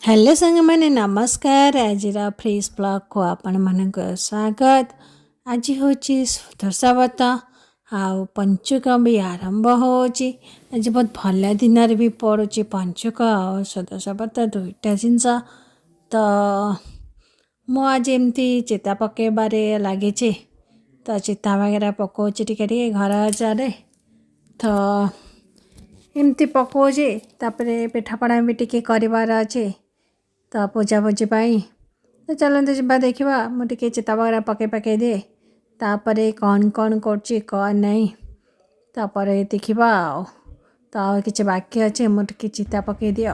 Hello संग मैंने नमस्कार आज फ्रेश ब्लॉग को आपण मान स्वागत। आज हूँ सुदर्शावत आउ पंचुक भी आरंभ होची। आज बहुत भल दिन भी पड़ुची पंचुक आ सुदर्शावत दुईटा जिनस। तो मु आज एमती चिता पकेबारे लगी। तो चिता वगैरह पकाउची टिके घर आचारे। तो एमती पकाउची तापरे पिठापଣା भी टिके करिवार अछि। तो पूजापूजी तो चलते जा देखा मुझे चिता वगैरह पकई दिए तापर कौन कौन कर नहीं तापर देखा तो किसी बाकी अच्छे मुझे चिता पकई दिए।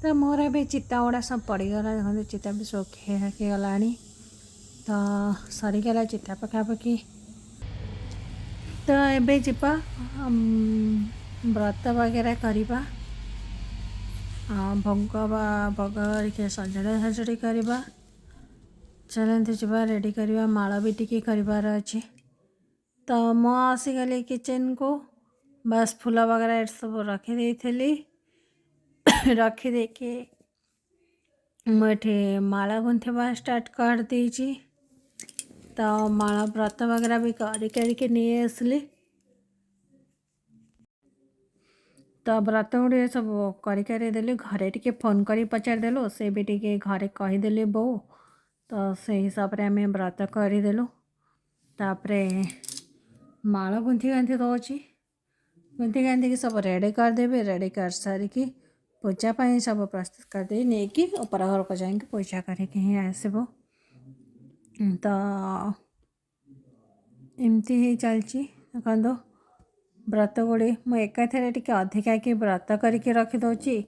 तो मोर ए चिता गुड़ा सब पड़गला देखते चिता भी सुखी गला। तो सरीगला चिता पकापकी। तो एबे जीपा व्रत वगैरह करवा भोग भोग सजड़ा सजड़ी करवा। चलते जा रेडी करवा माला भी टिके करार अच्छे। तो मु आसीगली किचन को बस फूल वगैरह सब रखी थी रखीदे के मुझे माला गुंथवा स्टार्ट कर दीची। तो माला व्रत वगैरह भी करके नहीं आसली। तो व्रत गुड़े सब करदेलु घरे टिके फोन कर पचारदेलु से भी टिके घरे कहीदेले बो। तो से हिसाब से आम व्रत करदेलु। तापरे माला गुंथी गांथी दौची गुंथी गांथी सब रेडी करदेवी। रेडी कर सारिकी पूजा पाई सब प्रस्तुत करदे नहीं कि ऊपर घर को जाएंगे पूजा करके ही आसबो। तो एमती ही चलची देखो व्रत गुड़ी मु एकाथरे टिके अधिका कि व्रत करके रखीदे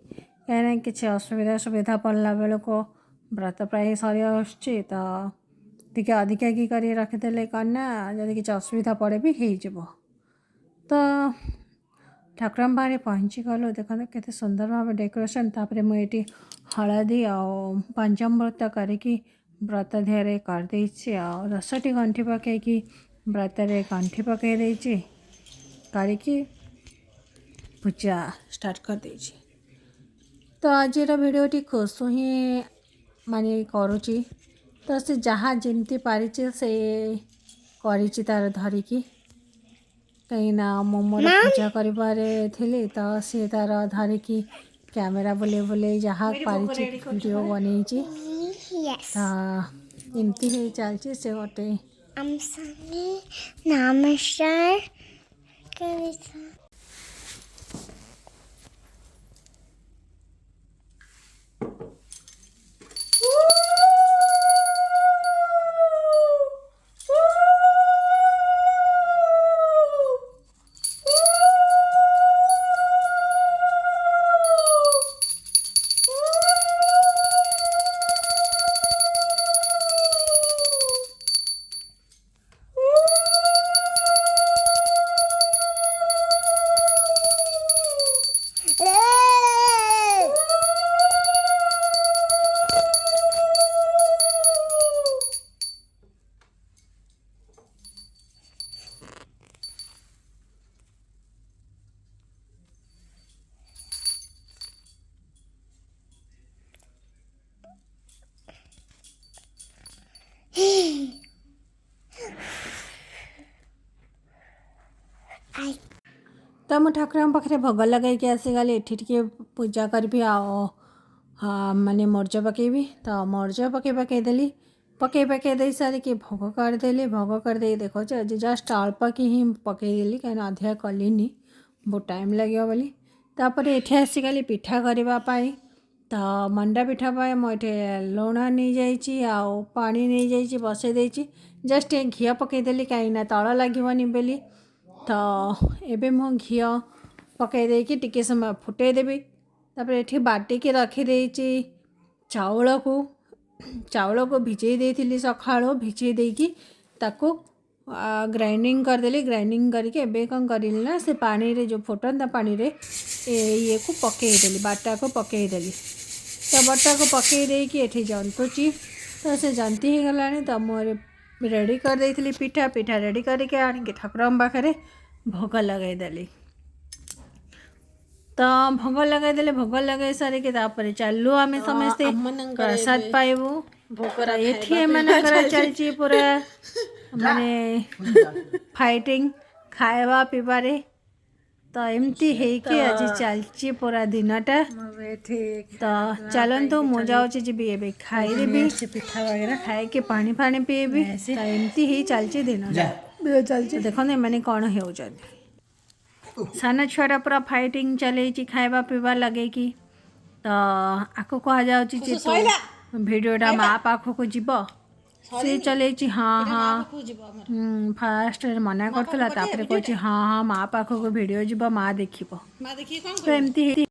कहीं किसी असुविधा सुविधा पड़ला बेल को व्रत प्राय सरी आसुची। तो टिके अधिका कि कर रखीदे कना जब किसी असुविधा पड़े भी हो। तो ठाकुर बाहर पहुँची गलु देखते केते सुंदर भाव डेकोरेशन। तापर मुझे हलदी आ पंचामृत करके व्रत ध्यान करदे 10टी गंठी पकईकि व्रत गंठी पकई करके पूजा स्टार्ट कर देछि। तो आज भिडियोटी खुशु ही माने करुची। तो से जहाँ जमती पारी से करी तार धरिकी कहीं मो मोर पूजा करी तो सी तार धरिकी कैमेरा बुले बुले जहाँ पारी वीडियो बन एमती ही चलती से गोटे नमस्कार। तो मुझे ठाकुर पाखे भोग लगे आसीगली एठी टिके पूजा करी माने मर्ज पकेबी तो मर्ज पकईदेली पकई दे सारिकी भोग करदेली भोग करदे देखो आज जस्ट अल्प कि ही पकईदेली कहीं अधिक कलिनी बहुत टाइम लगे बोली तापर एठी आसीगली पिठा करने तो मंडा पिठा मुझे लुण नहीं जाइए आउ पानी नहीं जाइए बसई देची जस्ट घी पकईदेली कहीं तल लगनी बोली तो एबे मो घी पकई देकी टिके समय फुटेदेवी तापर एठी बाटिकी रखीदे चाउल को भिजई देती सकाळु भिजई देकी ताको ग्राइंडिंग करदेली ग्राइंडिंग करके एबे कौन करी ना से पानी रे जो फुटंता पानी रे ये को पकईदेली बाटा को पकईदेली तो बाटा को पकई देकी एठी जंतुची तो से जंती हो गलानी तो मोर रेडी कर देती पिठा पिठा रेडी करके आनिक ठाकुर पाखे भोग लगईदेली तो भोग लगईदेले भोग लगे सारिके तापर चलू आम समस्ते प्रसाद पाइबू ये मानकर चलची पूरा माने फाइटिंग खावा पीबारे तो एमती है आज चलची पूरा दिनटा तो चलतु मु जाऊँगी जी ए खाईदेवी पिठा वगैरह खाई के पानी फाणी पीबी तो एमती ही चलची दिन चलती देखो मैंने कौन हो सान छुआटा पूरा फाइटिंग चले खाଇବା पीवा लगे कि तो आको कह जाऊँगी भिडियोटा माँ पाखक जीव सी चले हाँ हाँ फास्ट मना करता कहूँ हाँ हाँ माँ पाखक भिडियो जीव माँ देख तो एमती